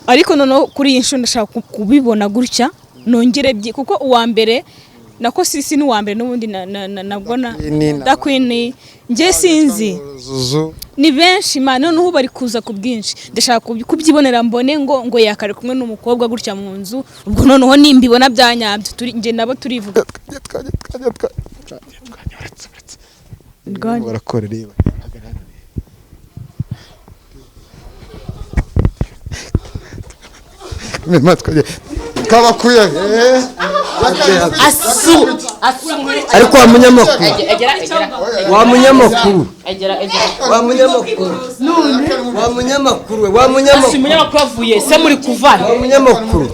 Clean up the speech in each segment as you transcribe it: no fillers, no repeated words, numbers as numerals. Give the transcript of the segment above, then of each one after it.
ariko noneho kuri iyi nshuro ndashaka kubibona gutya nongere kuko uwa mbere nako sisi n'uwa mbere n'ubundi nabona dakwini nje sinzi ni benshi mana noneho bari kuza ku bwinshi ndashaka kubyibonera mbone ngo yakare kumwe n'umukobwa gutya mu nzu ubwo noneho nimbibona byanyabyo nje nabo turivuga barakora reba kabakuye ariko wa munyamakuru avuye se muri kuvana wa munyamakuru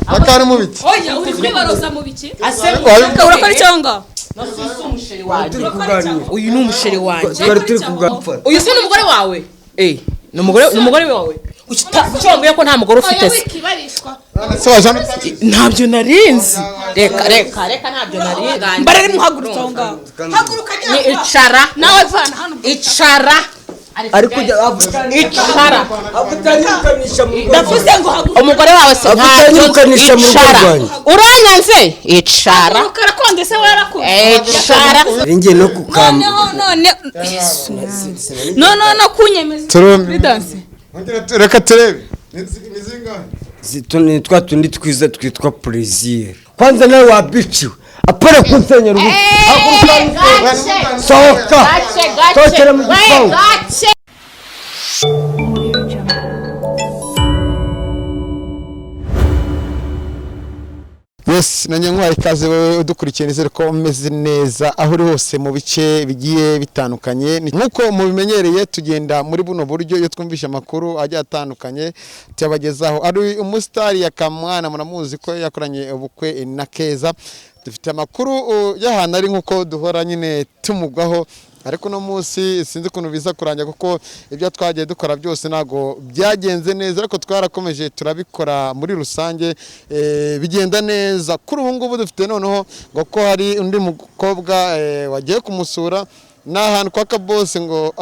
akari mu biki oya uri kwibaroza mu biki urakora cyangwa uyu ni umusheri wanjye uyu si n'umugore wawe ni umugore wawe ucyambwiye ko nta mugore ufite se ntabyo narinzi reka ntabyo narinzi mbare rimwe hagurutse aho ngaho haguruka ni icara nawe vana hano icara ariko icara abutanyukanisha mu ndavuze ngo haguruka umugore wawe se abutanyukanisha mu rwanda uranyanze icara karakonde se warakonde icara inge no kukamba no kunyemeza dance reka turebe nizingahe zitone tundi twiza twitwa plaisir kwanza nawe wabiciwe apara kunsenyera ubu sohoka tokera mu gipangu yes nanyangwa ikaze wewe udukurikiye nizere ko umeze neza aho uri hose mu bice bigiye bitandukanye nkuko mubimenyereye tugenda muri buno buryo iyo twumvisha amakuru ajya atandukanye tubagezaho ari umusitari yakamwana muramuzi ko yakoranye ubukwe na KEZA dufite amakuru y'ahantu ari nkuko duhora nyine tumugwaho ariko no munsi sinzi kuntu biza kuranja kuko ibyo twagiye dukora byose nago byagenze neza ariko twarakomeje turabikora muri rusange bigenda neza kuri ubu ngubu dufite noneho ngo ko hari undi mukobwa wagiye kumusura n'ahantu kwa kabose ngo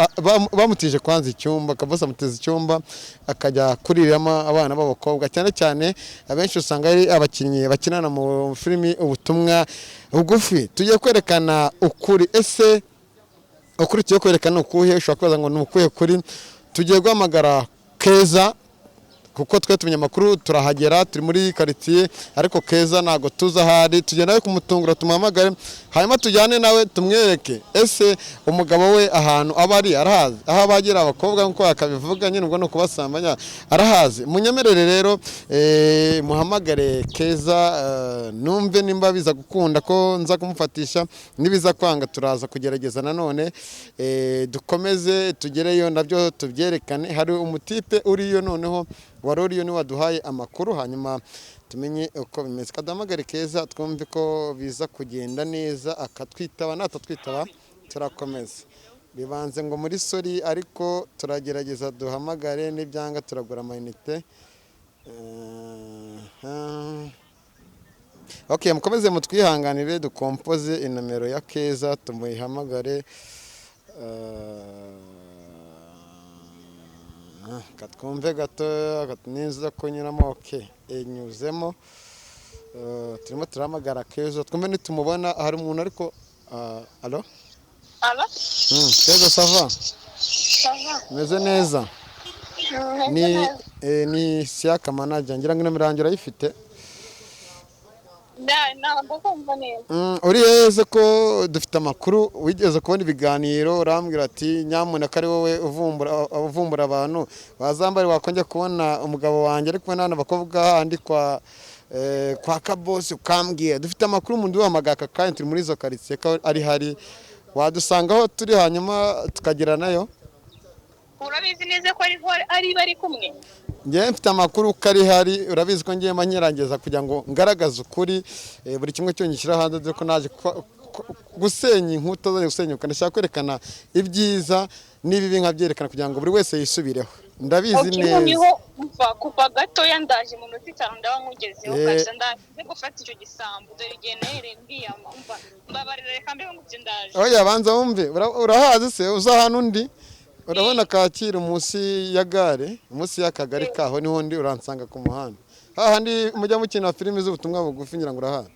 bamutije kwanza icyumba kabose amuteza icyumba akajya kuriramo abana b'abakobwa cyane cyane abenshi usanga ari abakinnyi bakinana mu filimi ubutumwa bugufi tugiye kwerekana ukuri ese ukurikiye kwerekana ukuhe ushobora kubaza ngo ni ukuhe kuri tugiye guhamagara KEZA kuko twe tumenye amakuru turahagera turi muri quartier ariko KEZA nago tuza hari tugenda nawe kumutungura tumuhamagare hanyuma tujyane nawe tumwereke ese umugabo we ahantu abari arahazi aho abagira abakobwa nko akabivuga nyine ubwo no kubasambanya arahazi munyemerere rero muhamagare KEZA numve nimba biza gukunda ko nza kumufatisha nibiza kwanga turaza kugerageza nanone dukomeze tugereyo nabyo tubyerekane hari umutipe uriyo noneho waroriyo ni waduhaye amakuru hanyuma tumenye uko bimeze kadamagare KEZA twumve ko biza kugenda neza akatwitaba natatwitaba turakomeza bibanze ngo muri sori ariko turagerageza duhamagare n'ibyanga turagura amayinite okay mukomeze mutwihanganire dukompoze inomero ya KEZA tumuyihamagare katwumve gato neza ko nyiramo okay enyuzemo turimo turamagara KEZA twumve nitumubona hari umuntu ariko allo KEZA sava meze neza ni Siaka manager ngira ngo imirangira yifite uri heze ko dufite amakuru wigeze kubona ibiganiro urambwira ati nyamuneka ari wowe uvumbura abantu bazambari wakongera kubona umugabo wanjye ari kumwe n'abana bakobwa handi kwa kabose ukambwiye dufite amakuru umuntu wamagaka kandi turi muri zo quartier ko ari hari wadusangaho turi hanyuma tukagira nayo urabizi neza ko ari bari kumwe ngiye mfite amakuru kari hari urabizi ko ngiye manyirangeza kugira ngo ngaragaze ukuri buri kimwe cyo ngishyira hanze dore ko naje gusenya inkuta zo gusenyuka ndashaka kwerekana ibyiza n'ibibi nkabyerekana kugira ngo buri wese yisubireho ndabizi neza kuva gato yandaje mu minota 5 ndaba nkugezeho kasha ndaje gufata icyo gisambu dore igihe nere mbiyama mbabarira reka mbe ngubye ndaje oya banza wumve urahazi se uza hano undi urabona Kacyiru munsi ya gare munsi y'akagari kaho niho ndi uransanga ku muhanda hahandi mujya mukina filimi z'ubutumwa bugufi ngira ngo urahana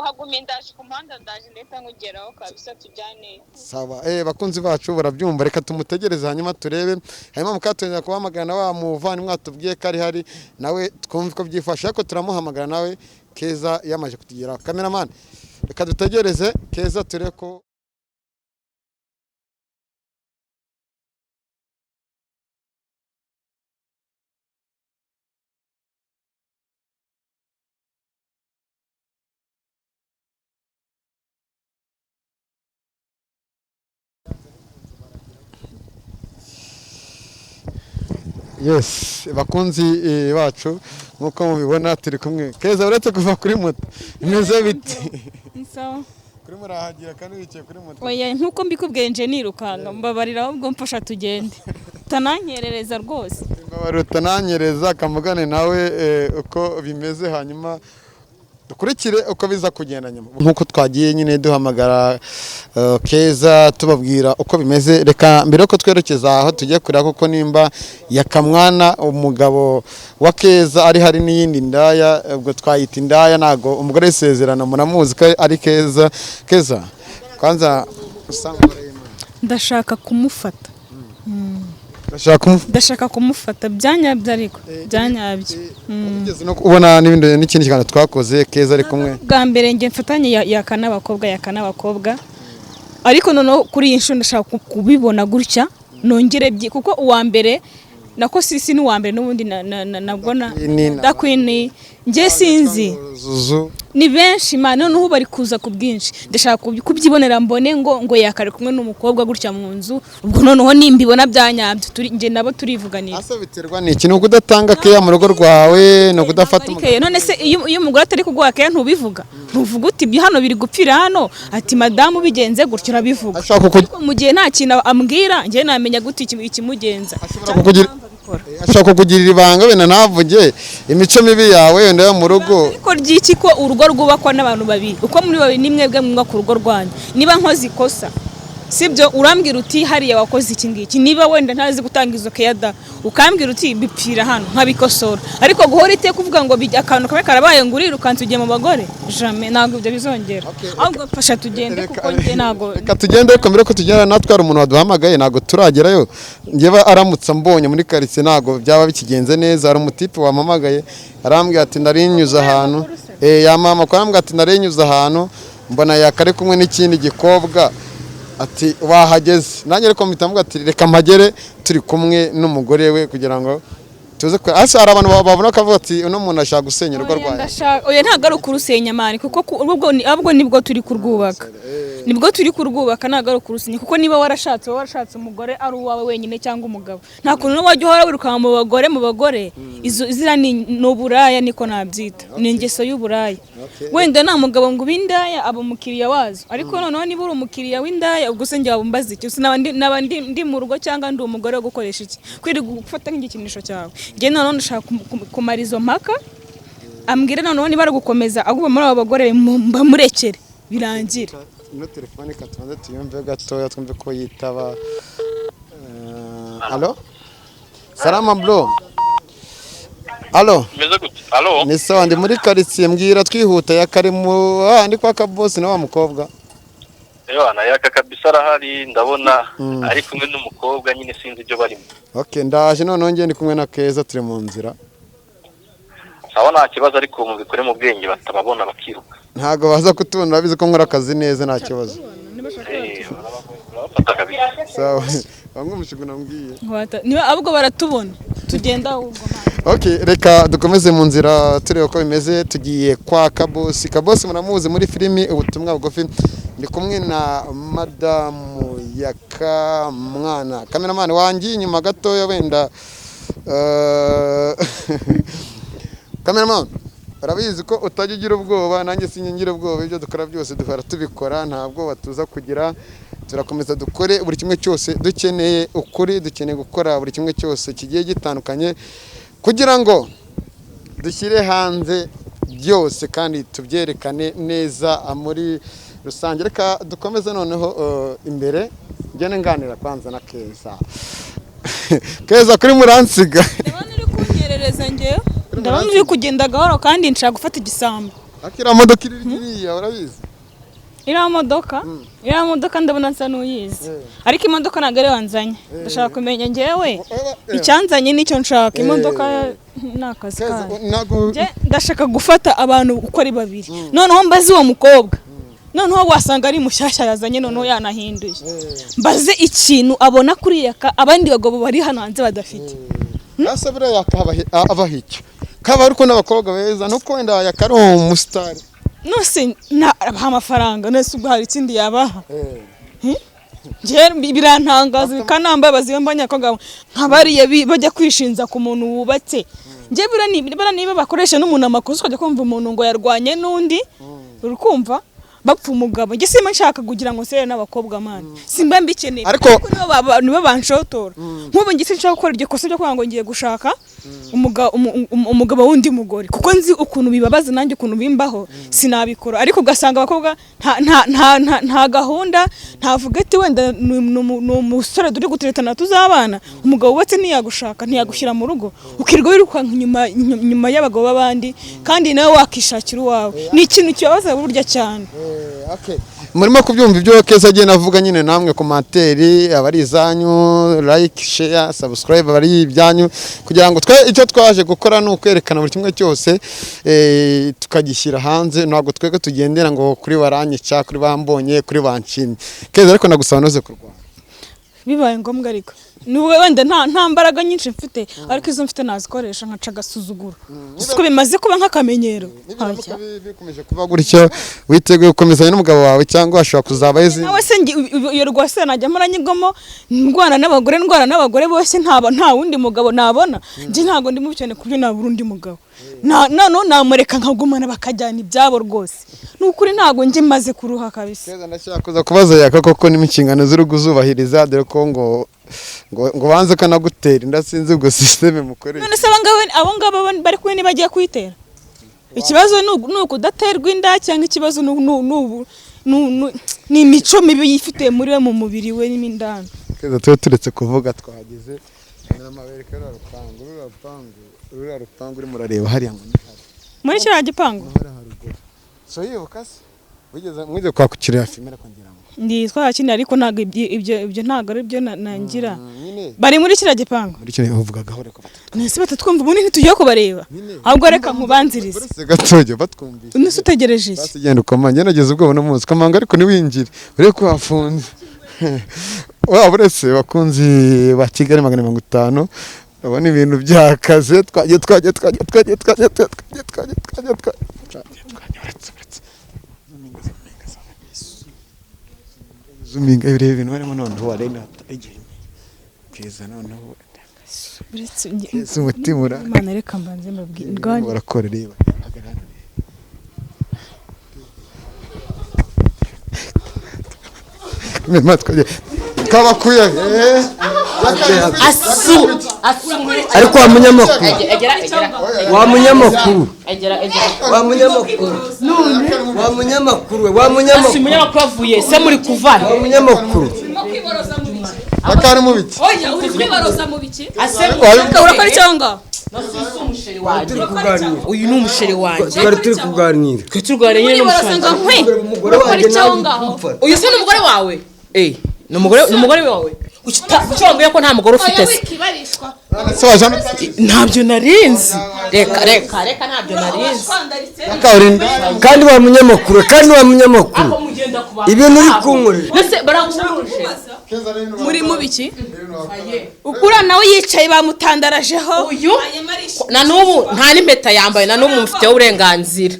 hagumye ndaje ku muhanda ndaje ndetse nkugeraho kabisa tujyane sawa bakunzi bacu barabyumva reka tumutegereze hanyuma turebe hanyuma mukatongera kubahamagara na wa muvani mwatubwiye ko ari hari nawe twumve ko byifashe ariko turamuhamagara nawe KEZA yamaje kutugeraho cameraman reka dutegereze KEZA turebe ko yes bakunzi bacu nkuko mubibona turi kumwe KEZA uretse kuva kuri moto imeze biti sawa kuri murahagira kandi wicaye kuri moto oya nkuko mbikubwiye nje nirukanga mbabarira ahubwo mfasha tugende tananyerereza rwose mbabarira tananyereza kamugane nawe uko bimeze hanyuma dukurikire uko biza kugenda nyuma nkuko twagiye nyine duhamagara KEZA tubabwira uko bimeze reka mbere ko twerekeza aho tugiye kurira kuko nimba yakamwana umugabo wa KEZA ari hari n'iyindi ndaya ubwo twayita indaya nago umugore isezerano muramuzi ko ari KEZA kwanza usanga ndashaka kumufata ndashaka kumufata byanyabye ariko byanyabye ugeze no kubona n'ikindi kintu twakoze KEZA ari kumwe bwa mbere nge mfatanye yaka n'abakobwa ariko noneho kuri iyi nshuro ndashaka kubibona gutya nongere kuko uwa mbere nako sisi ni uwa mbere n'ubundi nabona ndakwini nge sinzi ni benshi imana noneho bari kuza ku bwinshi ndashaka kubyibonera mbone ngo yakare kumwe n'umukobwa gutya mu nzu ubwo noneho nimbibona byanyabye nge nabo turivuganira asa biterwa n'iki no kudatanga keya mu rugo rwawe no kudafata none se iyo umugore atari kuguha keya ntubivuga ntuvuga uti hano biri gupfira hano ati madamu bigenze gutyo urabivuga mu gihe nta kintu ambwira nge namenya gute ikimugenza ashaka kugirira ibanga wenda navuge imico mibi yawe wenda yo mu rugo ariko ryiki ko urugo rwubakwa n'abantu babiri uko muri babiri ni mwebwe mwubaka urugo rwanyu niba nkoze ikosa sibyo urambwira uti hariya wakoze iki ngiki niba wenda ntazi gutanga izo keyada ukambwira uti bipfira hano nkabikosora ariko guhora ite kuvuga ngo akantu kamwe karabaye ngo urirukanse ugiye mu bagore jamais ntabwo ibyo bizongera ahubwo fasha tugende kuko nge ntago reka tugende ariko mbere ko tugenda natwe hari umuntu waduhamagaye ntago turagerayo njyewe aramutse mbonye muri quartier ntago byaba bikigenze neza hari umutipe wamamagaye arambwira ati ndarinyuza ahantu ya mama ko arambwira ati ndarinyuza ahantu mbona yakare kumwe n'ikindi gikobwa ati wahageze nanjye ariko mpitamuga ati reka mpagere turi kumwe n'umugore we kugira ngo tuze ko asa hari abantu babona ko avuga ati uno muntu ashaka gusenya urugo rwawe oya ntago ari kurusenya mani kuko ubwo nibwo turi kurwubaka ntago ari kurusenya kuko niba warashatse umugore ari uwawe wenyine cyangwa umugabo nta kuntu wajya uhora wirukanka mu bagore izira ni uburaya niko nabyita ni ingeso y'uburaya wenda nta mugabo ngo ubindaya aba umukiriya wazo ariko noneho niba uri umukiriya w'indaya ubwo se njye wabumbaza iki naba ndi mu rugo cyangwa ndi umugore wo gukoresha iki kwiri gufata nk'igikinisho cyawe njye noneho ndashaka kumara izo mpaka ambwira noneho niba ari gukomeza aguma muri abo bagore bamurekere birangira ino telefone katubanze tuyumve gatoya twumve ko yitaba allo salama bro allo allo ni sawa ndi muri quartier mbwira twihuta yakare mu ndi kwa kabosi na wa mukobwa Ewana yaka kabisa arahari ndabona ari kumwe n'umukobwa nyine sinzi ibyo barimo. Okay ndaje none ngiye ndi kumwe na KEZA turi mu nzira. Sawa nta kibazo ariko mu bikore mu bwenge batababona bakiruka. Ntago baza kutubona bizi ko nkora akazi neza nta kibazo. Bafata kabisa. Sawa bamwe mushiguna mbwiye. Niba abwo baratubona tugenda ahubwo. Okay reka dukomeze mu nzira turebe uko bimeze tugiye kwa Kabosi. Kabosi muramuzi muri filimi ubutumwa bugufi. Ndi kumwe na Madamu Yaka mwana cameraman wangi inyuma gatoya wenda cameraman arabizi ko utagigira ubwoba nanjye singira ubwoba ibyo dukora byose dufara tubikora ntabwo batuza kugira turakomeza dukore buri kimwe cyose dukeneye ukuri dukeneye gukora buri kimwe cyose kigiye gitandukanye kugira ngo dushyire hanze byose kandi tubyerekane neza muri rusange reka dukomeze noneho imbere njye nganira kwanza na KEZA KEZA kuri muransiga ndabona uri kunyerereza njyewe ndabona uri kugenda gahoro kandi nshaka gufata igisambo akira modoka iriya urabizi iriya modoka ndabona nsa n'uyizi ariko imodoka ntabwo ari wanzanye ndashaka kumenya njyewe icyanzanye nicyo nshaka imodoka ni akazi kayo ndashaka gufata abantu uko ari babiri noneho mbaze uwo mukobwa noneho wasanga ari mushyashya yazanye noneho yanahinduye mbaze ikintu abona kuri yaka abandi bagabo bari hano hanze badafite asa buriya yakaba abaho icyo kaba ariko n'abakobwa beza nuko wenda yaka ari umusitari nose abaha amafaranga nese ubwo hari ikindi yabaha birantangaza bikanambaye baziba mbanyakobwa nk'abariya bajya kwishinza ku muntu wubatse njye bira niba bakoresha n'umuntu amakosa ukajya kumva umuntu ngo yarwanye n'undi uri kumva bapfa umugabo njye simba nshaka kugira ngo nsere n'abakobwa mani simba mbikeneye ariko nibo banshotora nk'ubu njye sinshaka gukora iryo kosa ryo kuvuga ngo ngiye gushaka umugabo wundi mugore kuko nzi ukuntu bibabaza nanjye ukuntu bimbaho sinabikora ariko ugasanga abakobwa nta gahunda ntavuga ati wenda ni umusore turi guteretana tuzabana umugabo wubatse ntiyagushaka ntiyagushyira mu rugo ukirirwa wirukanka inyuma y'abagabo b'abandi kandi nawe wakishakira uwawe ni ikintu kibabaza burya cyane murimo kubyumva ibyo KEZA agenda avuga nyine namwe komantere abari izanyu like share subscribe abari ibyanyu kugira ngo icyo twaje gukora ni ukwerekana buri kimwe cyose tukagishyira hanze ntabwo twege tugendera ngo kuri baranyica kuri bambonye kuri banshimye KEZA ariko nagusaba noze kurwana bibaye ngombwa ariko wenda nta mbaraga nyinshi mfite ariko izo mfite nazikoresha nkaca agasuzuguro siko bimaze kuba nk'akamenyero bikomeje kuba gutyo witeguye gukomezanya n'umugabo wawe cyangwa ashobora kuzaba izindi nawe se iyo rwose najya muranyigamo ndwana n'abagore bose nta wundi mugabo nabona njye ntabwo ndi mubikene kubyo nabura undi mugabo nano namureka nkagumana bakajyana ibyabo rwose nukuri ntabwo njye maze kuruha kabisa KEZA ndashaka kubaza yaka koko n'imikingano z'urugo uzubahiriza dore ko ngo banze kanagutera inda sinzi ubwo systeme mukorera none se abo ngabo bari kumwe nibagiye kwitera ikibazo ni ukudaterwa inda cyangwa ikibazo ni imico mibi yifite muri we mu mubiri we n'imindano KEZA tuba turetse kuvuga twahageze n'amabereka rura rupangu uri murareba hariya ngo muri kiriya gipangu so yibuka se mwize kwakukirira filime ariko ngira ngo nditwa kinini ariko ntabwo ibyo ntabwo ari byo nangira bari muri kiriya gipangu muri kiriya bavuga gahore ko nese batatwumva ubundi ntitugiye kubareba ahubwo reka nkubanzirize gatoje batwumvise unese utegereje iki basigenda ukomanya nageze ubwo n'umunsi kamanga ariko niwinjire ure ko hafunze waba uretse bakunzi ba Kigali 550 abona ibintu byakaze twagiye zuminga ibirebe ibintu barimo noneho warena igihe KEZA noneho uretse umutima ura Imana reka mbanze mbabwirwa barakora reba kabakuye ariko wa munyamakuru avuye se muri kuvana wa munyamakuru akari mu biki oya uri kwibaroza mu biki urakora cyangwa uyu ni umusheri wanjye twari turi kuganira tuganira n'umusheri urakora cyangwa uyu se n'umugore wawe ni umugore wawe ucyambwiye ko nta mugore ufite se ntabyo narinzi reka ntabyo narinzi kandi wa munyamakuru ibintu uri kunkorera muri mu biki ukura nawe yicaye bamutandarajeho uyu na n'ubu nta n'impeta yambaye na n'ubu mufiteho uburenganzira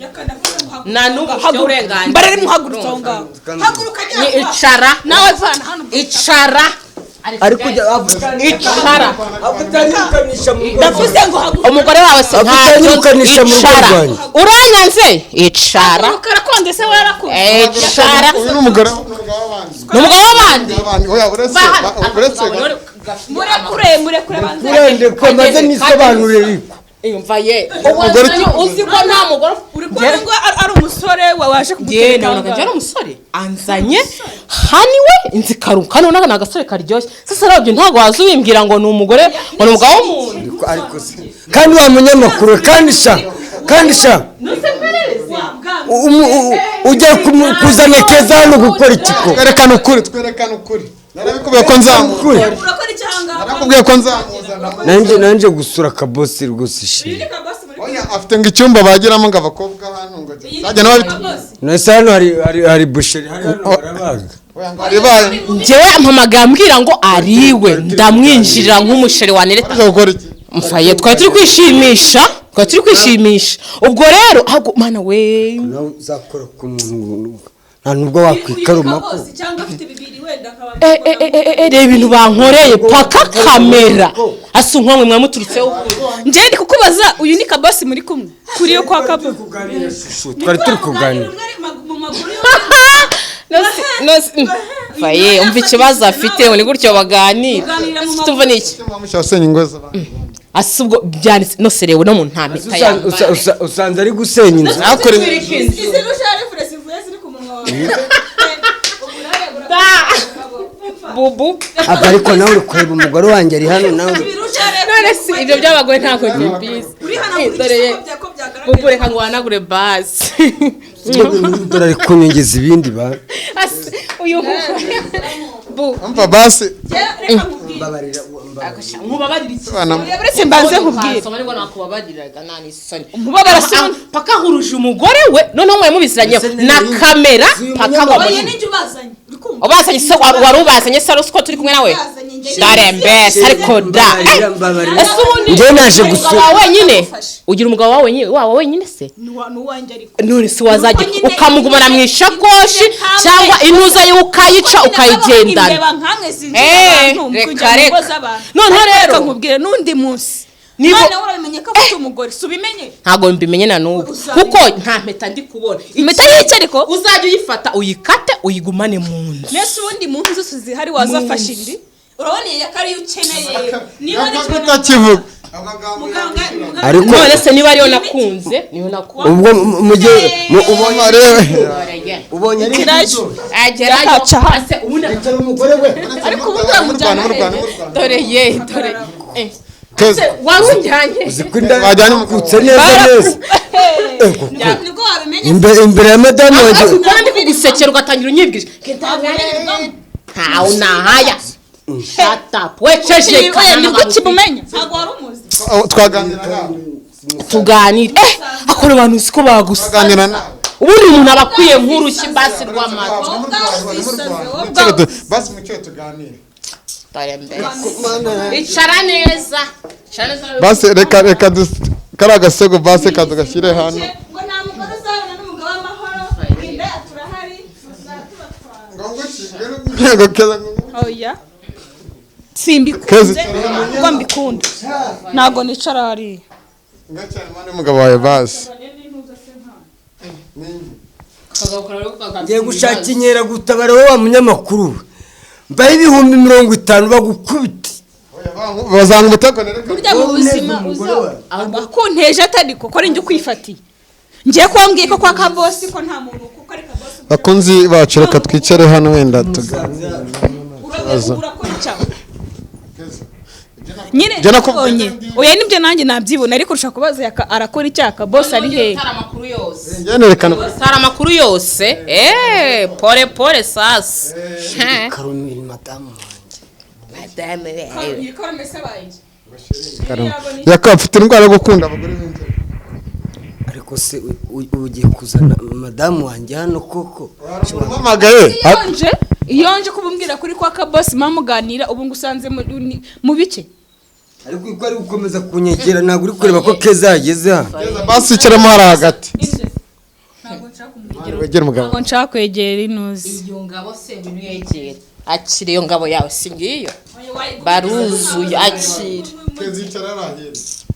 na n'ubu mufiteho uburenganzira mbare muhagurutse aho ngaho haguruka icara nawe vana hano icara ariko icara abutanyukanisha mu ndavuze ngo haguruka umugore wawe se abutanyukanisha mu icara uranyanze icara karakonde se warakonde icara n'umugore w'abandi oya uretse murekure kurende ko maze nisobanurire imva ye Umugore uzi ko nta mugore uri kubona ngo ari umusore waje ye nabonaga njye ari umusore anzanye haniwe inzikaruka none ni agasore karyoshye sasa rabyo ntabwo waza ubimbwira ngo ni umugore ngo ni umugabo w'umuntu ariko kandi wa munyamakuru kandi sha ujya kuzana KEZA hano gukora ikiko twerekana ukuri narabikubwiye ko nzamukure urakora icyanga narakubwiye ko nzamuzana nanje gusura kabosi rwose ishimwe oya afite ngo icyumba bagiramo ngo abakobwa hano ngo sajya nababita nase hano hari busheri hano barabaga njyewe ampamagara ambwira ngo ariwe ndamwinjirira nk'umusheri wa nereta gukora iki mfaye twari turi kwishimisha ubwo rero ahubwo mana we nawe uzakora ku muntu nta nubwo wakwikaruma ko cyangwa afite bibiri wenda akaba reba ibintu bankoreye paka kamera asa nkamwe mwamuturutseho njye ndi kukubaza uyu ni kabosi muri kumwe kuri yo kwa kabosi twari turi kuganira faye umva ikibazo afite ni gutyo baganira tumva niki mushasenya ingoza asubwo byanditse no serewe no mu ntamita ya usanze ari gusenya inzu akore bubu ariko nawe uri kureba umugore wanjye ari hano nawe none si ibyo by'abagore ntabwo ngibizi bubu reka ngo wanagure basi dore ari kunyongeza ibindi ba uyu umva basi nkubabarira iki uretse mbanze nkubwire ngo nakubabariraga nani soni umubabara soni paka huruje umugore we noneho mwe mubiziranye na kamera paka ngo oya n'icyo ubazanye ubazanye se wari ubazanye se ko turi kumwe nawe darembese ariko da ese ubundi njye naje gusura wenyine ugira umugabo wawe wenyine se n'uwanjye ariko none se wazajya ukamugumana mu ishakoshi cyangwa intuza ye ukayica ukayigendana reka noneho rero nkubwire n'undi munsi niba uramenye ko afite umugore subimenye ntago mbimenye na nubu kuko nta mpeta ndi kubona impeta y'iki ariko uzajya uyifata uyikate uyigumane mu nzu nese ubundi mu nzu zihari wazafasha indi urabona iyi yakari ukeneye niba ari utakivuga ariko none se niba ariyo nakunze ubwo ubonye agerayo hase ubundi umugore we ariko ubundi uramujyana dore warunjyanye bajyanye umukutse neza nibwo wabimenye imbere ya madamu wanjye kandi kugusekera ugatangira unyibwije ntawe nahaya wececeka nibwo kimumenya ntabwo wari umuzi tuganire akora abantu uzi ko tuganira nawe ubundi umuntu aba akwiye nk'urushyi basi rw'amata basi mu cyo tuganire icara neza basi reka kari agasego basi kadugashyire hano ngo nta mugore uzabona n'umugabo w'amahoro inda turahari oya simbikunze kuko mbikunda ntabwo nicara hariya umugabo wawe basi ngiye gushaka inkera gutabara wowe wa munyamakuru mbaye 50 bagukubite bazanga umutakonere burya mu buzima akunteje atari ko kora njye kwifatiye ngiye kwambwiye ko kwa kabosi ko nta muntu kuko ari kabosi bakunzi bacu reka twicare hano wenda tuganire urakora cyane nyine nabonye oya nibyo nanjye nabyibona ariko urashaka kubaza arakora icyaka boss ari he sara amakuru yose pole sasa karumira madamu yaka afite indwara yo gukunda abagore b'inzobe ariko se ugiye kuzana madamu wanjye hano koko mpamagaye iyonje kubumbwira kuri kwa kabosi mamuganira ubu ngusanze mu bice ariko uko ari gukomeza kunyegera ntabwo uri kureba ko KEZA yageze hano basi icaramo hari hagati ntabwo nshaka kwegera inuzi iyo ngabo se bintu yegera akira iyo ngabo yawe si ngiyo baruzuye akira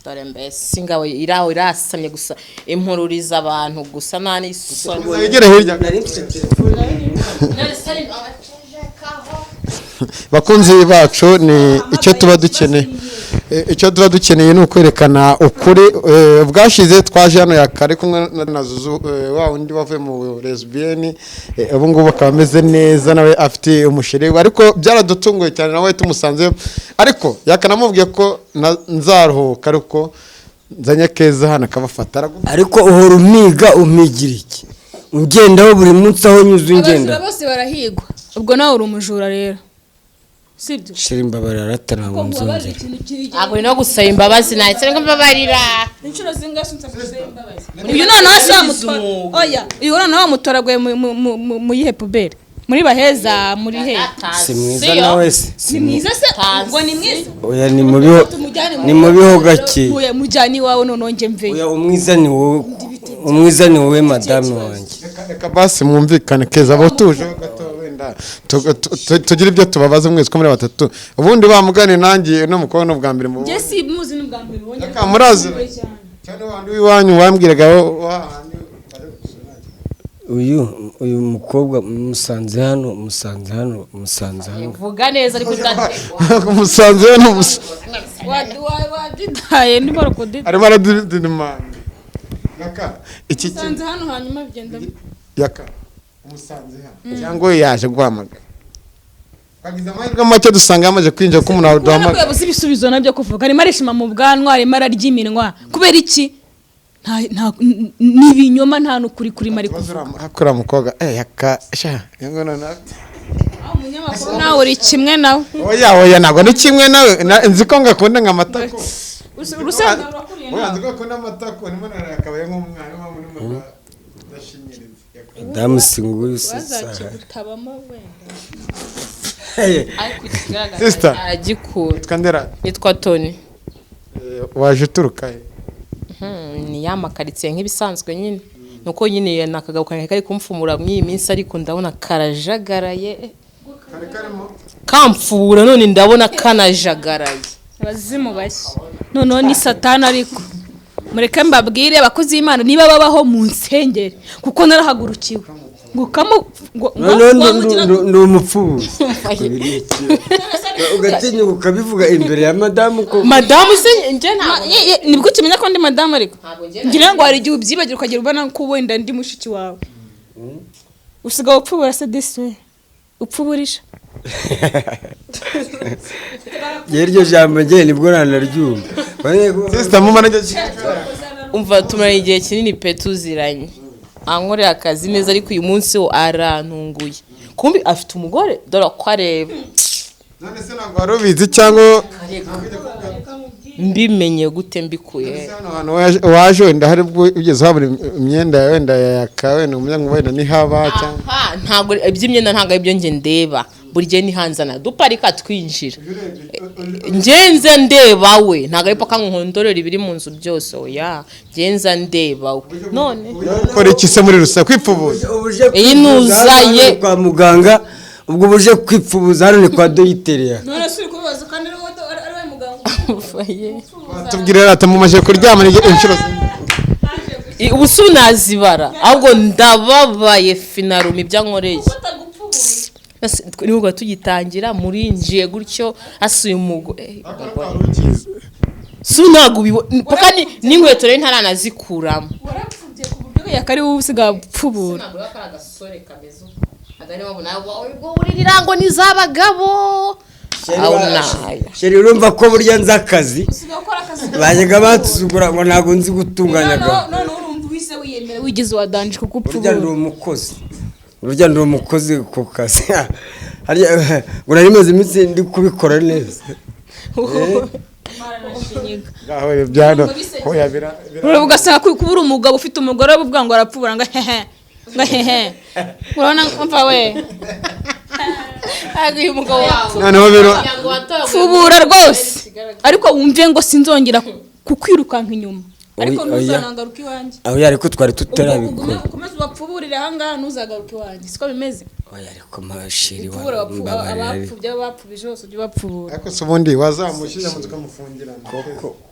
dore mbese ingabo iraho irasamye gusa impururiza abantu gusa nta n'isoni yegere hirya bakunzi bacu ni icyo tuba dukeneye. Icyo tuba dukeneye ni ukwerekana ukuri. Bwashize twaje hano yakare kumwe na Zuzu wa undi wavuye mu lesbienne, ubu ngubu akaba ameze neza nawe afite umushire, ariko byaradutunguye cyane nawe tumusanze, ariko yakanamubwiye ko nzaruhuka ariko nzanye KEZA hano akabafata. ariko uhora umigira iki ugendaho buri munsi aho nyuze ungenda bose barahigwa, ubwo nawe uri umujura rero sibyo? shira imbabarira aratana mu nzongera Agwe no gusaba imbabazi nahise ngo mbabarira. inshuro zingahe nsaba imbabazi? Uyu none wasamutora oya, uyu none wamutoragwe mu yihe pubere? Muri baheza muri he? si mwiza nawe se? Si mwiza se? Ngo ni mwiza? Oya ni mubiho gake. Oya mujyani wawe none nge mve. Oya umwiza ni wowe madame wanjye. Reka basi mwumvikane KEZA batuje gato wenda tugira ibyo tubabaza mwese ko muri batatu. Ubundi bamugane nanjye no mukobwa bwa mbere mu. Je si muzi n'ubwa mbere ubonye. Reka murazi. Cyane wandi wiwanyu wambwiraga uyu mukobwa musanze hano. Vuga neza ariko musanze hano wadidaye ni barakodida. arimo aradidima. Yaka iki Musanze hano hanyuma bigenda. Yaka umusanze hano cyangwa yaje guhamagara. Kagize amahirwe make dusanga yamaje kwinjira ko umuntu waduhamagara. Ntabwo yabuze ibisubizo nabyo kuvuga. Arimo arishima mu bwanwa, arimo araryiminwa. Kubera iki? Nta nibinyoma nta nukuri kuri mari kuvuga. Akora mukobwa Yaka sha yangono na. Umunyamakuru nawe uri kimwe nawe. Oya ntabwo ni kimwe nawe, nzi ko ngakunda nkamatako. Urusenda urakuriye nawe. Oya nzi ko akunda amatako, nimo narakabaye nk'umwana muri dashinyiriza. Damu singuyu Bazakibutabamo wenda. Sister aragikura. Twandera. Nitwa Tony. Waje turuka he? Ni yamakaritsiye nk'ibisanzwe nyine. Nuko nyine nakagabukanye kari kumfumura mw'iyi minsi ariko ndabona karajagaraye. Kamfura none ndabona kanajagaraye. Abazimu bashya. Noneho ni satani ariko. Mureke mbabwire abakozi b'Imana niba babaho mu nsengeri kuko narahagurukiwe. Ndi umupfubuzi. Ugatinya ukabivuga imbere ya madamu ko. Madamu se nje ntabwo. Nibwo ukimenya ko ndi madamu ariko. Ngira ngo hari igihe ubyibagira ukagira ubona ko wenda ndi mushiki wawe. Usigaye upfubura se disi. Upfuburisha. Yeryo jambo nge nibwo nanaryumva. Sister mu manager. Umva tumara igihe kinini pe tuziranye. Ankorera akazi neza ariko uyu munsi wo arantunguye. Kumbi afite umugore dore ko areba. None se ntabwo warubizi cyangwa Mbimenye gute mbikuye. waje wenda hari bwo ugeze habura imyenda wenda Yaka wenda umuryango wenda ni haba cyangwa ntabwo iby'imyenda ntabwo ibyo nge ndeba. Buri gihe ni hanzana duparika twinjira. Ngenze ndeba we ntabwo ari paka nkondorera ibiri mu nzu byose oya. Ngenza ndeba we. None kora iki se muri rusa kwipfubuza? iyi nuzaye kwa muganga ubwo buje kwipfubuza hano ni kwa dogiteri. None suri kubaza kandi ari we muganga. Tubwire rata mu maje kuryama inshuro ubusunazibara ahubwo ndababaye finarumi ibyankoreye. Nubwo tugitangira murinjiye gutyo asuye umugore. Sunagu paka n'inkweto rero ntaranazikuramo. Warapfubye ku buryo Yaka ari usiga pfubura. Ntabwo yakara gasore kamezo. Adari babona ubwo buririra ngo nizabagabo. Sheri urumva ko burya nza akazi. Bajyaga batsugura ngo ntago nzi gutunganya gabo. None urumva wise wiyemera wigize wadanje kuko burya ndi umukozi. Burya ndi umukozi ku kazi. Harya ngo nari maze iminsi ndi kubikora neza. gaho byano hoya bira. Ugasanga kubura umugabo ufite umugore uvuga ngo arapfubura ngo hehe. Ngo hehe. Urabona mva we. Agiye umugabo wawe. Noneho biro Fubura rwose. Ariko wumve ngo sinzongera kukwirukanka inyuma. Ariko ntuzanagaruka iwanjye. Aho yari ko twari tutarabikora. Komeza bapfuburire hanga ntuzagaruka iwanjye. Siko bimeze. Oya ariko mashiri wa abapfubye bapfubije hose ujye bapfubura. ariko se ubundi wazamushyira mu tukamufungirana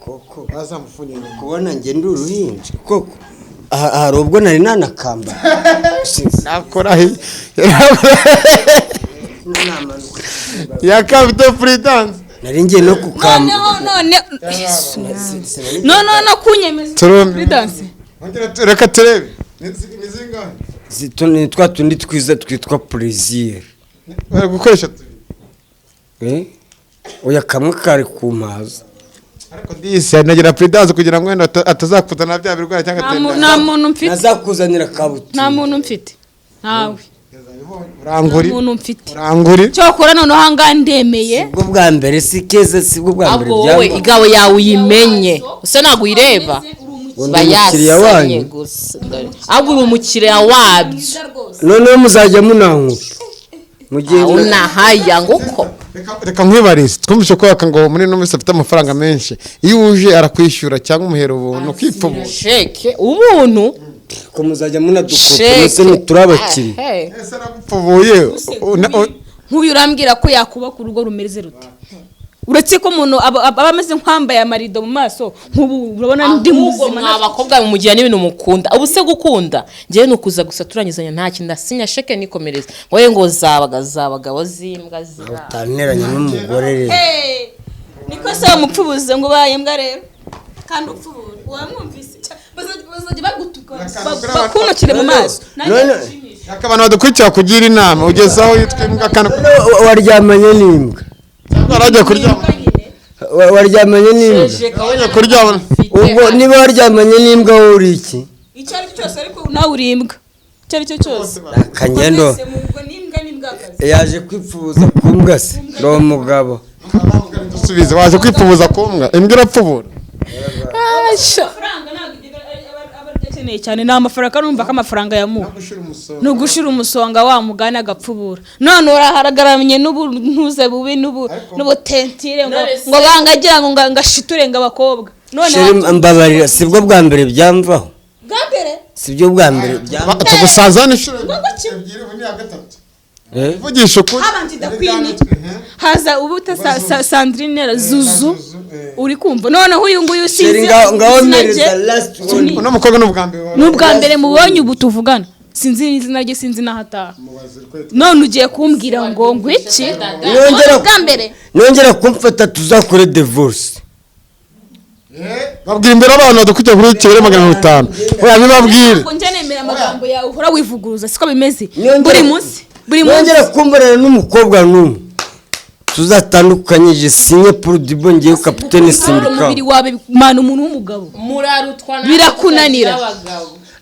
koko wazamufungira kubona nge ndi uruhinja koko hari ubwo nari nanakamba nakora he yaka ufite freelance nari ngiye no kukamba no kunyemeza freelance reka turebe nizingahe ni twa tundi twiza twitwa plaisir bari gukoresha oya kamwe kari ku mazi ariko disi nagira freelance kugira ngo wenda atazakuzana bya birwaye cyangwa atenda nta muntu mfite nazakuzanira kabuti nta muntu mfite nawe uranguri cyokora none hanga ndemeye ubwo bwa mbere si KEZA si ubwo bwa mbere wowe igawe yawe uyimenye usa nago uyireba bayasanye gusa ahubwo uri umukiriya wabyo noneho muzajya munankupa mugiye unahaya nguko reka nkwibarize twumvishe ko ngo muri no misi afite amafaranga menshi iyo uje arakwishyura cyangwa umuhero ubuntu kwipfubuza sheke ubuntu ko muzajya munadukopa ndetse n'uturabakiri ese aragupfubuye nk'uyu urambwira ko yakubaka urugo rumeze rute uretse ko umuntu aba ameze nk'ambaye amarido mu maso nk'ubu urabona ndi muzima n'abakobwa mu gihe n'ibintu mukunda ubu se gukunda ngiye nukuza gusa turanyizanya nta kintu asinya sheke nikomereza ngo zabaga bozimbwa zira utaneranye n'umugore rero niko se umupfubuze ngo bayembwa rero kandi upfubura wamwumvise bazajya bagutuka bakunokire mu maso abantu badukurikira kugira inama ugezaho yitwa imbwa kandi waryamanye n'imbwa arajya kuryama waryamanye n'imbwa ubwo niba waryamanye n'imbwa wowe uri iki icyo ari cyo cyose ariko nawe uri imbwa icyo ari cyo cyose akanyendo yaje kwipfubuza ku mbwa se ni umugabo dusubize waje kwipfubuza ku mbwa imbwa irapfubura akeneye cyane ni amafaranga numva ko amafaranga yamuha no gushira umusonga wa mugana agapfubura none uraharagaranye n'ubuntuze bubi n'ubutentire ngo bangagira ngo ngashiture ngabakobwa none mbabarira sibwo bwa mbere byamvaho bwa mbere sibyo bwa mbere byamvaho tugusaza n'ishuro ebyiri ubu ni ya gatatu vugisha ukuri abandi dakwini haza ubuta Sandrine Zuzu uri kumva noneho uyu nguyu sinzi ngaho mereza last one uno mukobwa n'ubwa mbere mubonye ubu tuvugana sinzi izina rye sinzi nahataha none ugiye kumbwira ngo ngwiki nongera kumfata tuzakore divorce babwira imbere abantu badukujya kuri kibere 500 oya bibabwire ngo njye nemera amagambo yawe uhora wivuguruza siko bimeze buri munsi nongera kumbarana n'umukobwa n'umwe tuzatandukanyije sinye pour du bon ngiye capitaine Simbika umubiri wawe mana umuntu w'umugabo murarutwa birakunanira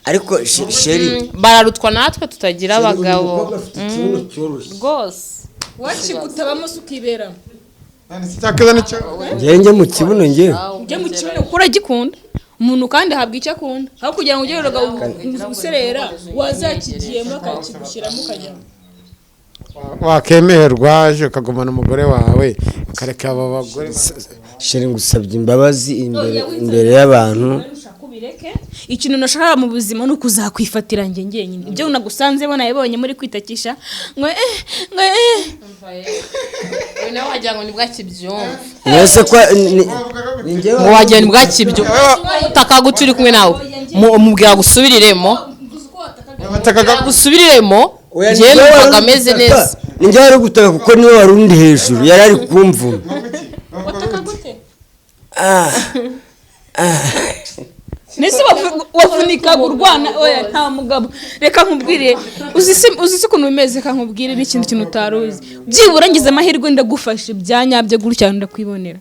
ariko sheri bararutwa natwe tutagira abagabo rwose wacigutabamo sukibera cyakeza nicyo njye mu kibuno njye mu kibuno kura gikunda umuntu kandi habwa icyo akunda aho kugira ngo ugereraga userera wazakigiyemo akakigushyiramo ukajyamo wakemerwa aje ukagumana umugore wawe ukareka aba bagore sheri ngusabye imbabazi imbere y'abantu ikintu nashaka mu buzima no kuzakwifatira njye ngenyine ibyo nagusanze bona yabonye muri kwitakisha ngo nawe wagira ngo nibwa kibyumva nese kwa ngo wagira nibwa kibyo takaguturi kumwe nawe mubwira gusubiriremo gusubiriremo njye numvaga ameze neza ninjye wari gutaka kuko niwe wari undi hejuru yari ari kumvuna nese wafunika urwana oya nta mugabo reka nkubwire uzisi ukuntu bimeze reka nkubwire n'ikintu kintu utaruzi byibura ngize amahirwe ndagufashe byanyabye gutya ndakwibonera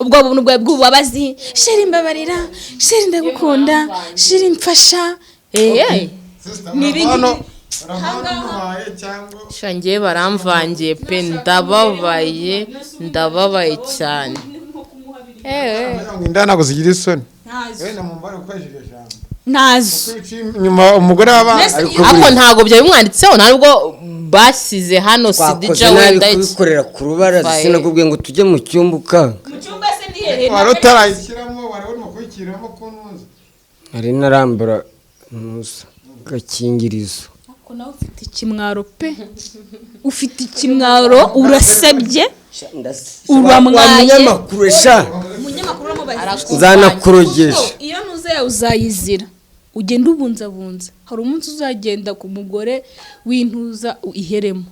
ubwo buntu bwawe bw'ububabazi sheri mbabarira sheri ndagukunda sheri mfasha nibingi shangiye baramvangiye pe ndababaye cyane indana guzigira isoni nazo nyuma umugore w'abana ariko ntago bya bimwanditseho ntabwo basize hano sidija wenda ikorera ku rubara sinakubwiye ngo tujye mu cyumbuka mu cyumba se ni hehe wari utarayishyiramo wari urimo kuyikiramo ku ntuza ari narambura musa agakingirizo ariko nawe ufite ikimwaro pe ufite ikimwaro urasabye uramwaye umunyamakuru nzanakurogesha iyo ntuze yawe uzayizira ugenda ubunzabunza hari umunsi uzagenda ku mugore w'intuza iheremo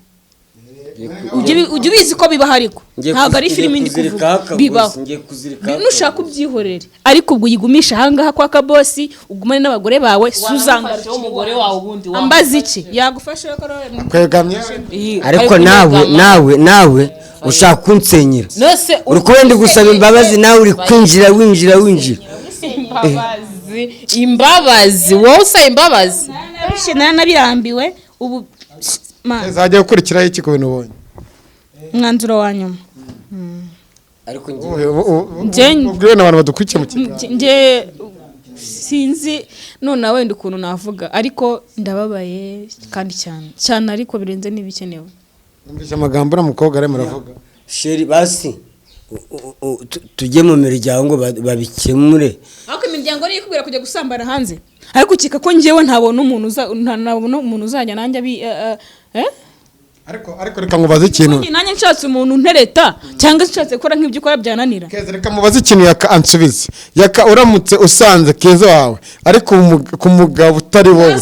ujye ubizi ko bibaho ariko ntabwo ari filime ndi kuvuga bibaho nushaka ubyihorere ariko ubwo uyigumisha ahangaha kwa kabosi ugumane n'abagore bawe suzanga umugore wawe ubundi ambaza iki yagufasha kwegamye ariko nawe ushaka kunsenyera uri kubenda gusaba imbabazi nawe uri kwinjira winjira imbabazi wowe usaba imbabazi nabirambiwe ubu zajya gukurikiraho iki ku bintu ubonye umwanzuro wa nyuma ariko ubwiwe n'abantu badukurikiye mu kiganiro nge sinzi none wenda ukuntu navuga ariko ndababaye kandi cyane ariko birenze n'ibikenewe numvise amagambo n'umukobwa arimo aravuga sheri basi tujye mu miryango babikemure ariko imiryango ari ikubwira kujya gusambana hanze ariko ukika ko ngewe ntabona umuntu uzajya nanjye ariko reka mubaze ikintu nanjye nshatse umuntu ntereta cyangwa nshatse gukora nk'ibyo ukora byananira KEZA reka mubaze ikintu yaka ansubize yaka uramutse usanze KEZA wawe ariko ku mugabo utari wowe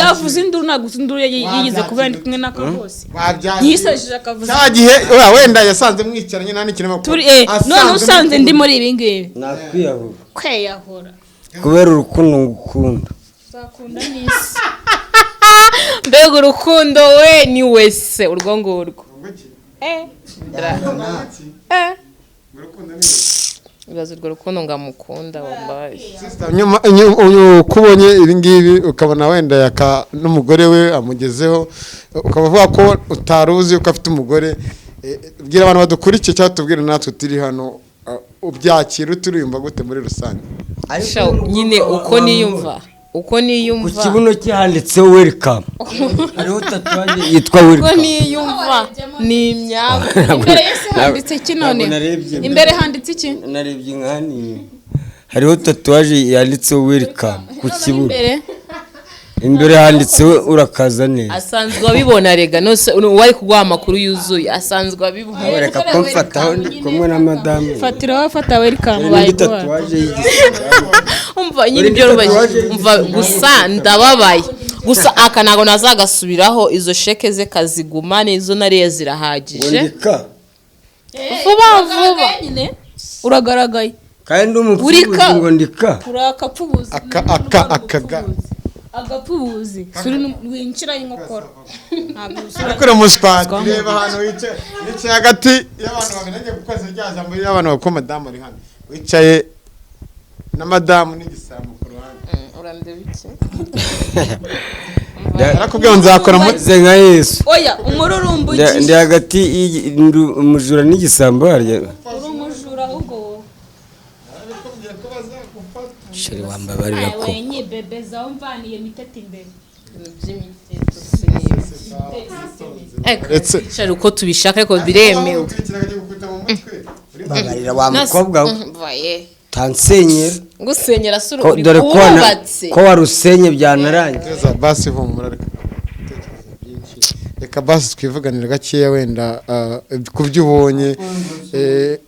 yavuze induru ntabwo induru yigize kuba ndi kumwe n'aka bose yisajije akavuze cya gihe wenda yasanze mwicaranye nta n'ikintu none usanze ndi muri ibi ngibi kwiyahura kubera urukundo ngukunda uzakunda n'isi mbega urukundo we ni wese urwo ngurwo ibibazo urwo rukundo ngamukunda wambaye kubonye ibi ngibi ukabona wenda yaka n'umugore we amugezeho ukaba uvuga ko utaruzi ko afite umugore bwira abantu badukurikiye cyangwa tubwire natwe turi hano ubyakira uturiyumva gute muri rusange nyine uko niyumva ku kibuno cyanditseho welcome hariho tatuwaje yitwa welcome uko niyumva ni imyaka imbere yese handitse iki none imbere handitse iki narebye nkani hariho tatuwaje yanditseho welcome ku kibuno imbere handitseho urakaza neza asanzwe abibona rega nose wari kuguha amakuru yuzuye asanzwe abibona reka kumfataho ndi kumwe na madame fatira wafata welcome bayiguha umva nyine ibyo umva gusa ndababaye gusa aka ntago nazagasubiraho izo sheke ze kazigumane izo nariye zirahagije vuba uragaragaye kandi umupfubuzi ngo ndika urakapfubuzi agapfubuzi suri winjira inkokora ariko muspati reba hano wicaye hagati y'abantu babinanye gukoza ryajambo y'abantu bako madamu ari hano wicaye na madamu n'igisambo ku ruhande urandeba iki arakubwiye nzakora muze nka Yesu oya umururumbugisha ndi hagati umujura n'igisambo harya umujura ahubwo sheri wambabarira ko wenye bebe za umvaniye mitete imbere shari uko tubishaka ariko biremewe babarira wa mukobwa tansenyera gusenyera suru uri dore kubatse ko warusenye byanarangiye basi humura reka basi twivuganira gakeya wenda ku byo ubonye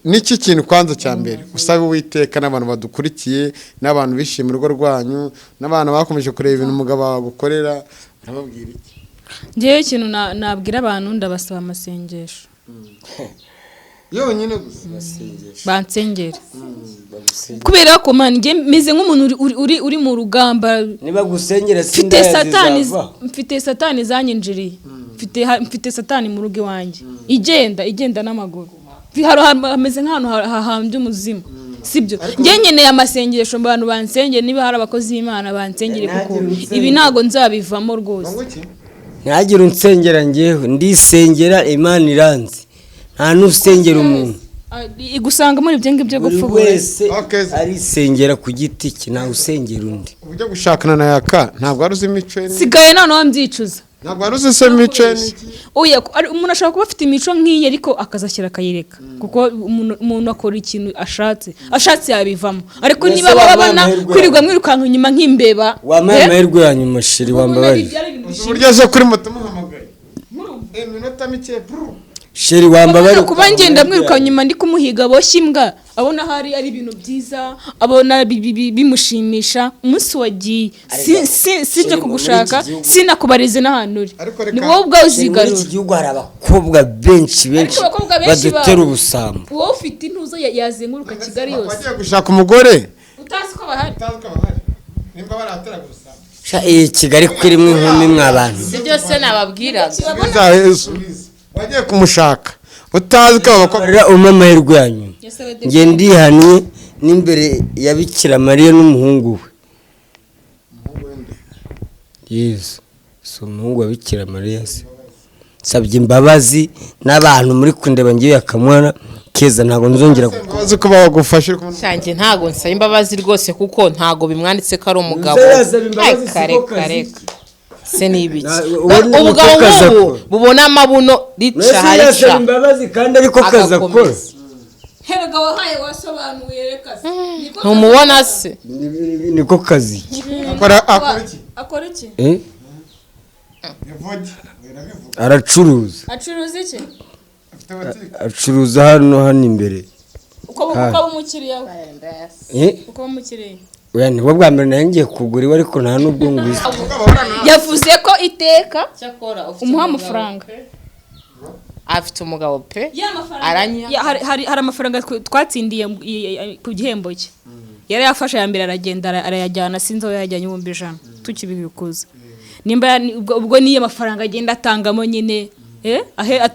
n'iki kintu kwanza cya mbere usaba Uwiteka n'abantu badukurikiye n'abantu bishimira urugo rwanyu n'abantu bakomeje kureba ibintu umugabo wagukorera arababwira iki ngewe ikintu nabwira abantu ndabasaba amasengesho yonyine gusa bansengera kubera ko man nge meze nk'umuntu uri mu rugamba niba gusengera mfite satani zanyinjiriye mfite satani mu rugo iwanjye igenda n'amaguru hameze nk'ahantu hahambye umuzimu sibyo nge nkeneye amasengesho abantu bansengere niba hari abakozi b'Imana bansengere kuko ibi ntago nzabivamo rwose ntihagire unsengera ngewe ndisengera Imana iranzi nta n'usengera umuntu igusanga muri ibyo ngibyo gupfubura wese arisengera ku giti cye ntawe usengera undi uburyo gushakana na yaka ntabwo ari uzi imico sigaye noneho mbyicuza ntabwo ari uzi se imico oya umuntu ashobora kuba afite imico nk'iyi ariko akazashyira akayireka kuko umuntu akora ikintu ashatse yabivamo ariko niba babana kwirirwa mwirukanka inyuma nk'imbeba wamaye amahirwe ya nyuma shiri wambabarira uburyo aje kuri moto muhamagaye iminota mike sheri wambabare kuba ngenda mwiruka nyuma ndi kumuhiga boshye imbwa abona hari ari ibintu byiza abona bimushimisha umunsi wagiye sije kugushaka sinakubarize n'ahantu uri ni wowe ubwawe uzigarura muri iki gihugu hari abakobwa benshi badutera ubusambo wowe ufite intuzo yazenguruka Kigali yose wagiye gushaka umugore utazi ko bahari nimba baratera gusambo Kigali kwirimo inkumi mw'abantu byose nababwiraga wagiye kumushaka utazi ko abakobwa amahirwe yanyu nge ndihaniye n'imbere ya Bikira Mariya n'umuhungu we Yesu so umuhungu wa Bikira Mariya se sabye imbabazi n'abantu muri kundeba ngiye yakamwana KEZA ntago nzongera kubaza ko bagufashe cyanjye ntago nsaba imbabazi rwose kuko ntago bimwanditse ko ari umugabo kare se nibiki ubugabo nk'ubu bubona amabuno rica harisha imbabazi kandi ariko kaza kora Hega wahaye wasobanuye reka ntumubona se niko kazi akora iki aracuruza iki acuruza hano imbere uko umukiriya uko umukiriya oya ni bwa mbere nangiye kugura iwe ariko nta nubwo nguze yavuze ko iteka umuha amafaranga afite umugabo pe hari amafaranga twatsindiye ku gihembo cye yari yafashe ya mbere aragenda arayajyana sinzi aho yajyanye 1,100 tukibikuza nimba ubwo niyo mafaranga agenda atangamo nyine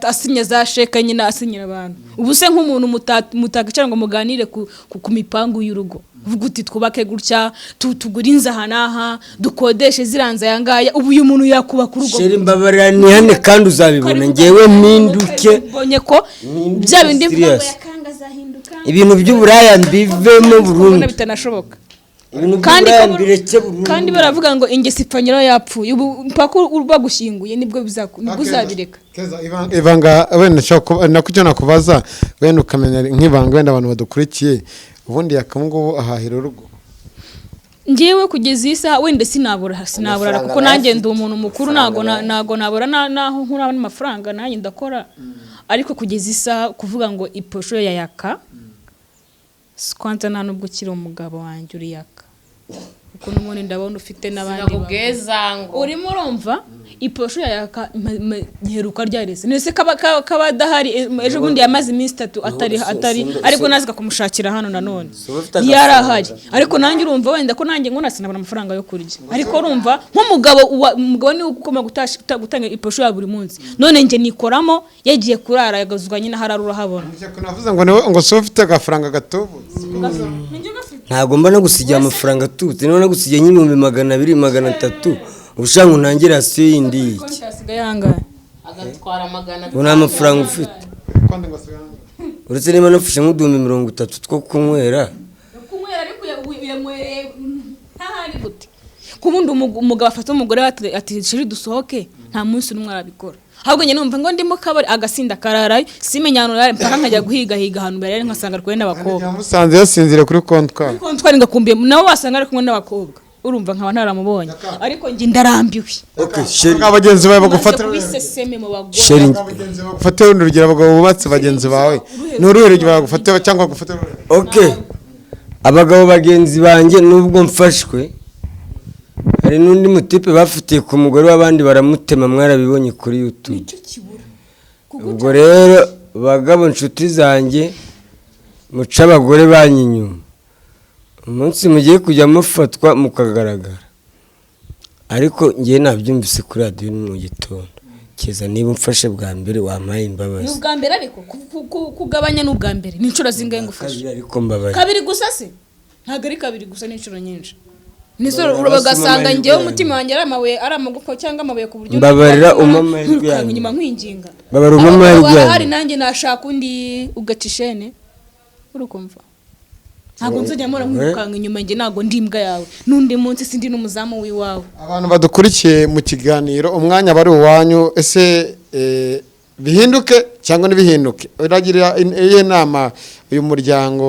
asinya za sheka nyine asinyira abantu ubu se nk'umuntu mutagacara ngo muganire ku mipangu y'urugo uvuga uti twubake gutya tugura inzaha naha dukodeshe ziranza yangaya ubu uyu muntu yakubaka urugo sheri mbabarani hane kandi uzabibona ngewe mpinduke mbonye ko bya bindi mvuga yakanga zahinduka ibintu by'uburaya mbivemo burundu bitanashoboka kandi baravuga ngo ingesi ipfanyiro yapfuye ubu mpaka urwa gushyinguye nibwo uzabireka ibanga wenda nakucyo nakubaza wenda ukamenya nk'ibanga wenda abantu badukurikiye ubundi yakamungu ahahira urugo ngewe kugeza isa wenda sinabura kuko nanjye ndi umuntu mukuru nago nabura naho nkura amafaranga nanjye ndakora ariko kugeza isa kuvuga ngo iposho ya yaka kwanza nta nubwo kiri umugabo wanjye uri yaka kuko n'umuntu ndabona ufite n'abandi urimo urumva iposho ya yaka nheruka ryarese nese kaba dahari ejo bundi yamaze iminsi 3 atari ariko nazika kumushakira hano nanone yarahari ariko nanjye urumva wenda ko nanjye ngo nasinabona amafaranga yo kurya ariko urumva nk'umugabo ni ukoma gutanga iposho ya buri munsi none nje nikoramo yagiye kurara yagazuzwa nyine hararura habona navuze ngo so ufite agafaranga gatubutse ntago mba no gusigira amafaranga tutse no gusigira nyine 200-300 ubushanga untangira asiyo yindi iki agatwara 100 una amafaranga ufite uretse niba nafishe nk'u30 two kunywera ariko yamwereye ntahari gute kubundi umugabo afata umugore ati shiri dusohoke nta munsi n'umwe arabikora ahubwo nyine numva ngo ndimo kabari agasinda kararayo simenyano rare mpaka nkajya guhiga ahantu bare nkasanga ari kumwe n'abakobwa musanze yasinzire kuri kontwari ngakumbiye nawe wasanga ari kumwe n'abakobwa urumva nkaba ntaramubonye ariko nge ndarambiwe abagenzi bawe bagufatira biseseme mu bagore abagenzi bagufatira urugero abagabo bubatse bagenzi bawe n'uruhero bagufatira cyangwa bagufatira abagabo bagenzi banjye nubwo mfashwe hari n'undi mutipe bafitiye ku mugore w'abandi baramutema mwarabibonye kuri YouTube ubwo rero bagabo nshuti zanjye muca abagore banyinyuma umunsi mugiye kujya mufatwa mukagaragara ariko ngiye nabyumvise kuri radio mu gitondo KEZA niba umfashe bwa mbere wampaye imbabazi n'ubwa mbere ariko kugabanya n'ubwa mbere n'inshuro zingaye ngufashe ariko mbabaye kabiri gusa se ntago ari kabiri gusa n'inshuro nyinshi nisoro urubagasanga ngewe umutima wanjye aramabuye aramagufa cyangwa amabuye ku buryo mbabarira umamahirwe yanjye nyuma nkwinginga babara umamahirwe yanjye hari nanjye nashaka undi ugacishene urukumva ntabwo nzajya mpora nkukanga inyuma nge ntabwo ndi imbwa yawe n'undi munsi sindi n'umuzamu w'iwawe abantu badukurikiye mu kiganiro umwanya bari uwanyu ese bihinduke cyangwa ntibihinduke uragira iyo nama uyu muryango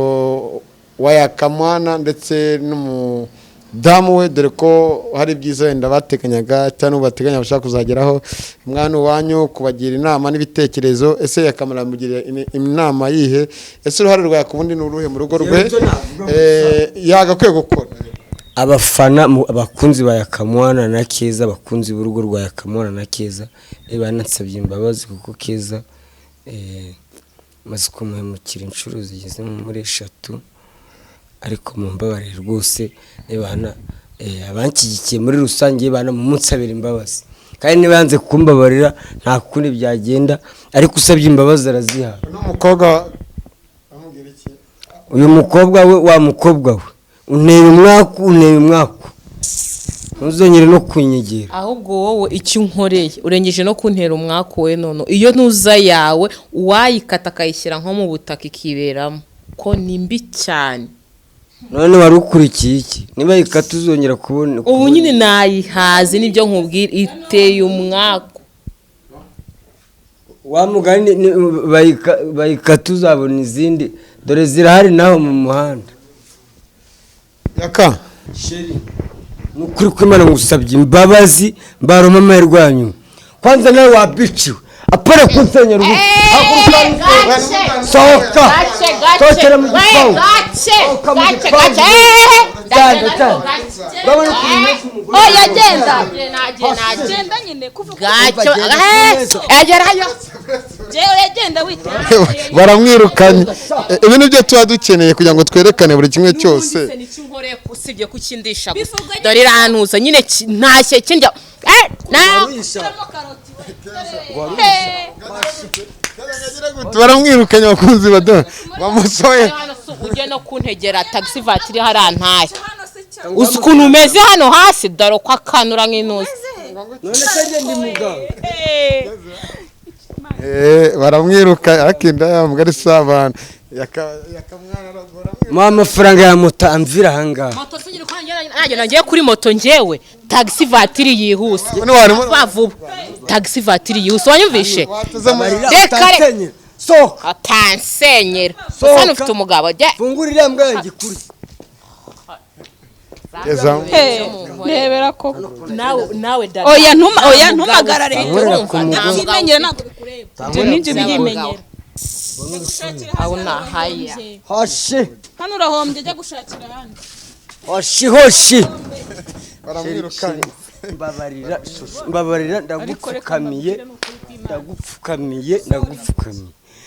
wa Yakamwana ndetse damu we dore ko hari byiza wenda bateganyaga cyangwa bateganya bashaka kuzageraho umwana wanyu kubagira inama n'ibitekerezo ese yakamara mugira inama yihe ese uruhare rwa kubundi n'uruhe mu rugo rwe yagakwiye gukora abafana abakunzi ba Yakamwana na KEZA abakunzi b'urugo rwa Yakamwana na KEZA banansabye imbabazi kuko KEZA maze kumuhemukira inshuro zigeze muri 3 ariko mumbabarire rwose abankigikiye muri rusange bana mu munsabira imbabazi kandi nibanze kumbabarira nta kundi byagenda ariko usabye imbabazi araziha n'umukobwa amubwira iki uyu mukobwa we wa mukobwa we unteye umwaku ntuzongere no kunyegera ahubwo wowe icyo unkoreye urengeje no kuntera umwaku we none iyo ntuza yawe uwayikata akayishyira nko mu butaka ikiberamo ko ni mbi cyane none wari ukurikiye iki niba yikata uzongera kubona ubu nyine nayihaze nibyo nkubwira iteye umwaku wa mugani bayikata uzabona izindi dore zirahari naho mu muhanda yaka sheri nukuri kw'Imana ngusabye imbabazi mbaroma amahirwe yanyu kwanza nawe wabiciwe apara kunsenyera ubu sohoka sohokera mu gipangu oya genda nyine kuvuga agerayo genda wite baramwirukanye ibi nibyo tuba dukeneye kugira ngo twerekane buri kimwe cyose nkoreye usibye kukindisha dore irantuza nyine ntashye kindya baramwirukanye abakunzi bamusoye ujye no kuntegera taxi vatiri harantaye uzi ukuntu umeze hano hasi dore ko akanura nk'intuzi none se ndi mugabo baramwiruka akinda yamugari sabana mama amafaranga ya moto amvira ahangaha moto tugira ko nagiye kuri moto njyewe taxi vatiri yihuse vuba taxi vatiri yihuse wanyumvishe reka sohoka atansenyera usa n'ufite umugabo fungurira mbwa yanjye kuri rebera ko nawe oya ntumagarare ntimenyere ntabwo bikureba ibyo nibyo birimenyera aho nahaya hoshi hano urahombye ajya gushakira ahandi hoshi baramwirukanye mbabarira ndagupfukamiye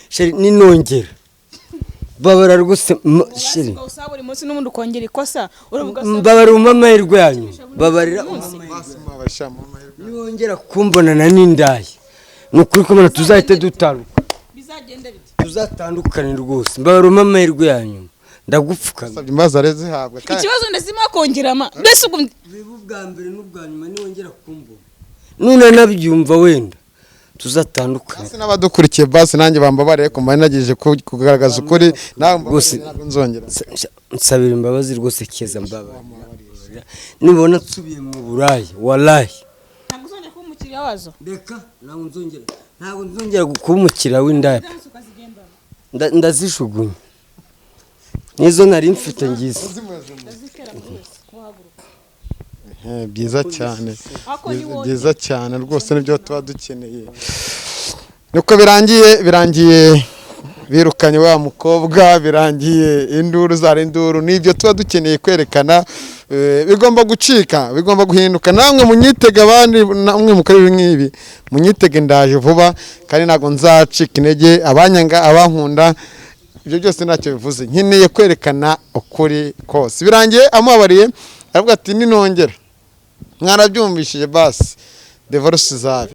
sheri ninongera babara rwose sheri buri munsi n'ubundi ukongera ikosa mbabarira umamahirwe yanyu babarira niwongera kumbonana n'indaya ni ukuri ko mbona tuzahite tuzatandukane rwose mbabarira umamahirwe yanyu ndagupfukamye imbaza zihabwa ikibazo ndazima kongera mbese ubwo bwa mbere n'ubwa nyuma niwongera kumbona nuna nabyumva wenda tuzatandukana n'abadukurikiye basi nanjye bambabariye ko mbari nagiye kugaragaza ukuri nawe rwose nzongera nsabira imbabazi rwose KEZA mbabarira nibona nsubiye mu burayi wallahi ntabwo uzongera kuba umukiriya wazo reka ntabwo nzongera kuba umukiriya w'indaya ndazishugunya nizo nari mfite ngize byiza cyane rwose nibyo tuba dukeneye nuko birangiye birukanye wa mukobwa birangiye induru nibyo tuba dukeneye kwerekana bigomba gucika bigomba guhinduka namwe munyitega abandi namwe mukorera nk'ibi munyitege ndaje vuba kandi ntago nzacika intege abanyanga abankunda ibyo byose ntacyo bivuze nkeneye kwerekana ukuri kose birangiye amubabariye aravuga ati ninongera mwarabyumvishije basi divorce zabe